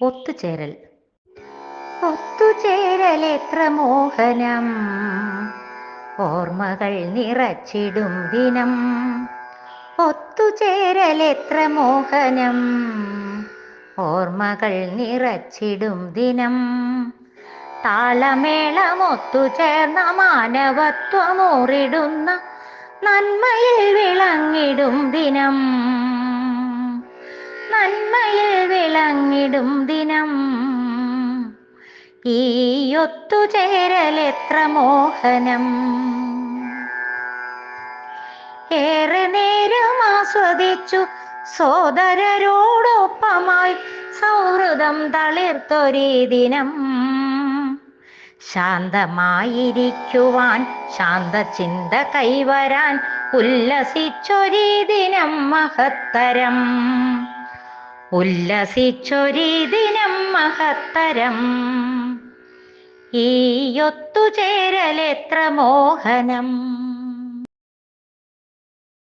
ഒത്തുചേരൽ. ഒത്തുചേരൽ എത്ര മോഹനം, ഓർമ്മകൾ നിറച്ചിടും ദിനം. ഒത്തുചേരൽ എത്ര മോഹനം, ഓർമ്മകൾ നിറച്ചിടും ദിനം. താളമേളമൊത്തുചേർന്ന മാനവത്വമൂറിടുന്ന നന്മയിൽ വിളങ്ങിടും ദിനം. നന്മയിൽ വിളങ്ങിടും ദിനം. ഈ ഒത്തുചേരൽ എത്ര മോഹനം. ഏറെ നേരം ആസ്വദിച്ചു സോദരരോടൊപ്പമായി സൗഹൃദം തളിർത്തൊരീ ദിനം. ശാന്തമായിരിക്കുവാൻ ശാന്തചിന്ത കൈവരാൻ ഉല്ലസിച്ചൊരീ ദിനം മഹത്തരം. ഉല്ലസിച്ചൊരീ ദിനം മഹത്തരം. ഈ ഒത്തുചേരൽ എത്ര മോഹനം.